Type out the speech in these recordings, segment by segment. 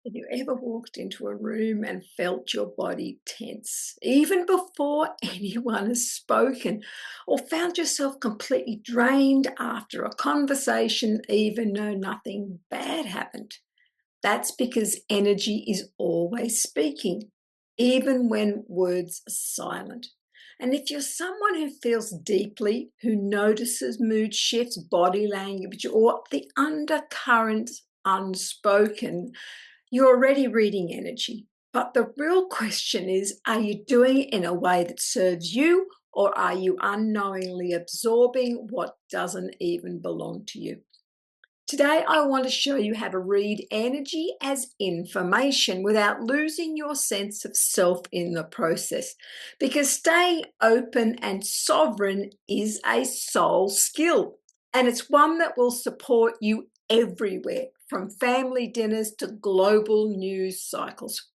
Have you ever walked into a room and felt your body tense, even before anyone has spoken, or found yourself completely drained after a conversation, even though nothing bad happened? That's because energy is always speaking, even when words are silent. And if you're someone who feels deeply, who notices mood shifts, body language, or the undercurrents unspoken, you're already reading energy. But the real question is, are you doing it in a way that serves you, or are you unknowingly absorbing what doesn't even belong to you? Today, I want to show you how to read energy as information without losing your sense of self in the process. Because staying open and sovereign is a soul skill, and it's one that will support you everywhere, from family dinners to global news cycles.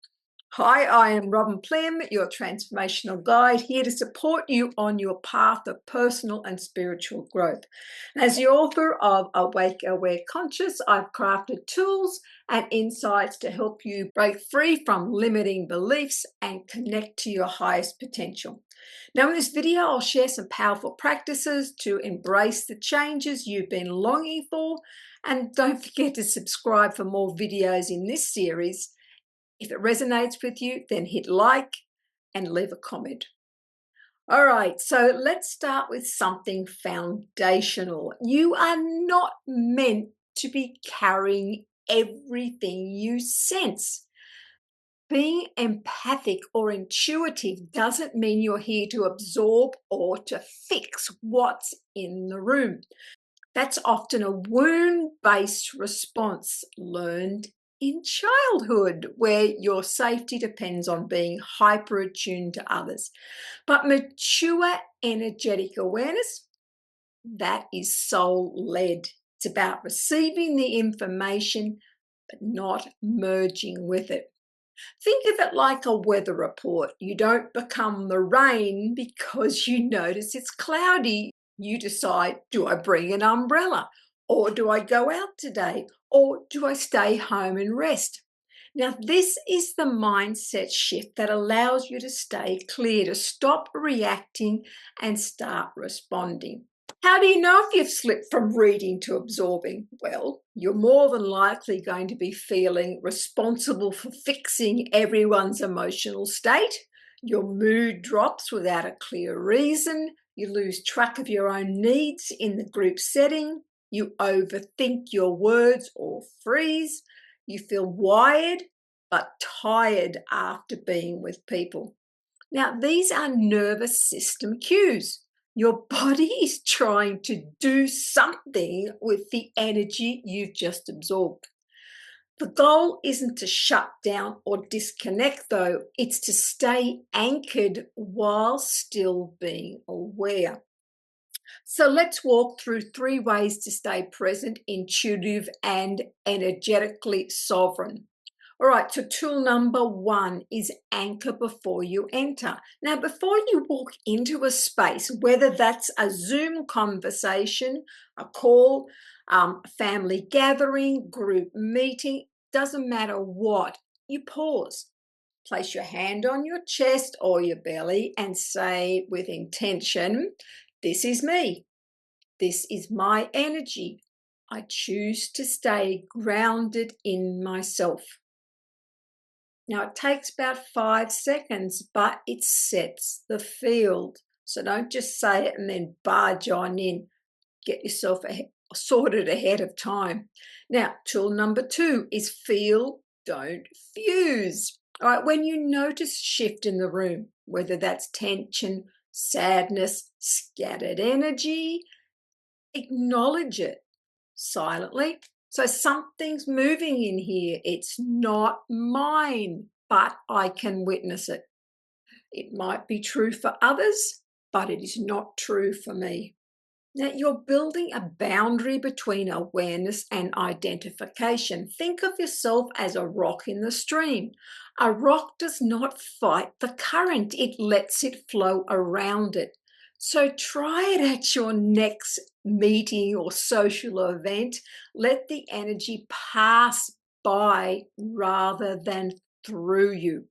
Hi, I am Robin Plem, your transformational guide, here to support you on your path of personal and spiritual growth. As the author of Awake, Aware, Conscious, I've crafted tools and insights to help you break free from limiting beliefs and connect to your highest potential. Now, in this video, I'll share some powerful practices to embrace the changes you've been longing for. And don't forget to subscribe for more videos in this series. If it resonates with you, then hit like and leave a comment. All right, so let's start with something foundational. You are not meant to be carrying everything you sense. Being empathic or intuitive doesn't mean you're here to absorb or to fix what's in the room. That's often a wound-based response learned in childhood, where your safety depends on being hyper attuned to others. But mature energetic awareness, that is soul-led. It's about receiving the information, but not merging with it. Think of it like a weather report. You don't become the rain because you notice it's cloudy. You decide, do I bring an umbrella? Or do I go out today? Or do I stay home and rest? Now, this is the mindset shift that allows you to stay clear, to stop reacting and start responding. How do you know if you've slipped from reading to absorbing? Well, you're more than likely going to be feeling responsible for fixing everyone's emotional state. Your mood drops without a clear reason. You lose track of your own needs in the group setting. You overthink your words or freeze. You feel wired but tired after being with people. Now, these are nervous system cues. Your body is trying to do something with the energy you've just absorbed. The goal isn't to shut down or disconnect, though. It's to stay anchored while still being aware. So let's walk through 3 ways to stay present, intuitive, and energetically sovereign. All right, so tool number 1 is anchor before you enter. Now, before you walk into a space, whether that's a Zoom conversation, a call, family gathering, group meeting, doesn't matter what, you pause. Place your hand on your chest or your belly and say with intention, this is me. This is my energy. I choose to stay grounded in myself. Now, it takes about 5 seconds, but it sets the field. So don't just say it and then barge on in. Get yourself sorted ahead of time. Now, tool number 2 is feel, don't fuse. All right, when you notice shift in the room, whether that's tension, sadness, scattered energy, acknowledge it silently. So something's moving in here. It's not mine, but I can witness it. It might be true for others, but it is not true for me. Now, you're building a boundary between awareness and identification. Think of yourself as a rock in the stream. A rock does not fight the current, it lets it flow around it. So try it at your next meeting or social event. Let the energy pass by rather than through you.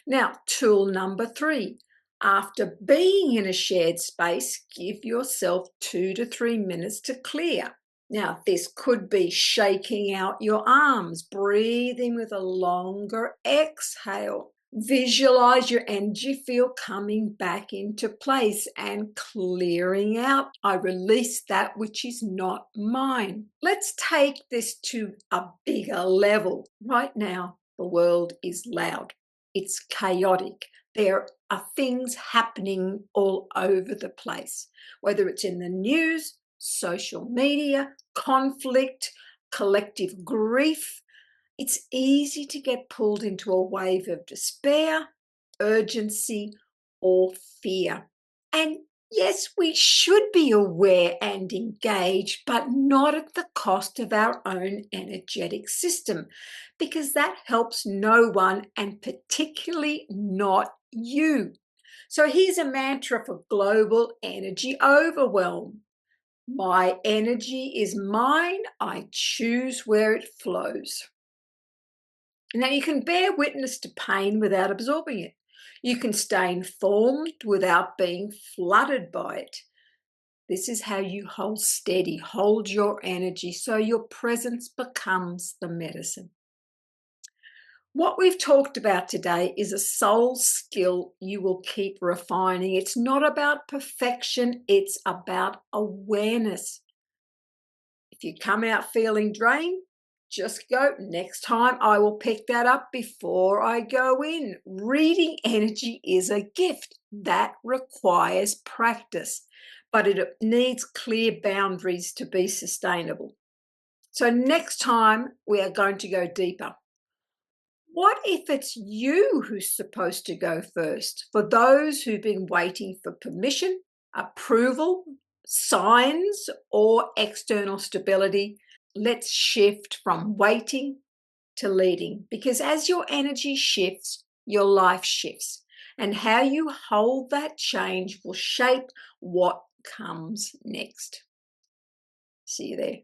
Now, tool number 3. After being in a shared space, give yourself 2 to 3 minutes to clear. Now, this could be shaking out your arms, breathing with a longer exhale. Visualize your energy field coming back into place and clearing out. I release that which is not mine. Let's take this to a bigger level. Right now, the world is loud. It's chaotic. There are things happening all over the place, whether it's in the news, social media, conflict, collective grief. It's easy to get pulled into a wave of despair, urgency, or fear. And yes, we should be aware and engaged, but not at the cost of our own energetic system, because that helps no one, and particularly not you. So here's a mantra for global energy overwhelm. My energy is mine. I choose where it flows. Now, you can bear witness to pain without absorbing it. You can stay informed without being flooded by it. This is how you hold steady, hold your energy so your presence becomes the medicine. What we've talked about today is a soul skill you will keep refining. It's not about perfection, it's about awareness. If you come out feeling drained, just go, next time I will pick that up before I go in. Reading energy is a gift that requires practice, but it needs clear boundaries to be sustainable. So next time we are going to go deeper. What if it's you who's supposed to go first? For those who've been waiting for permission, approval, signs, or external stability, let's shift from waiting to leading, because as your energy shifts, your life shifts, and how you hold that change will shape what comes next. See you there.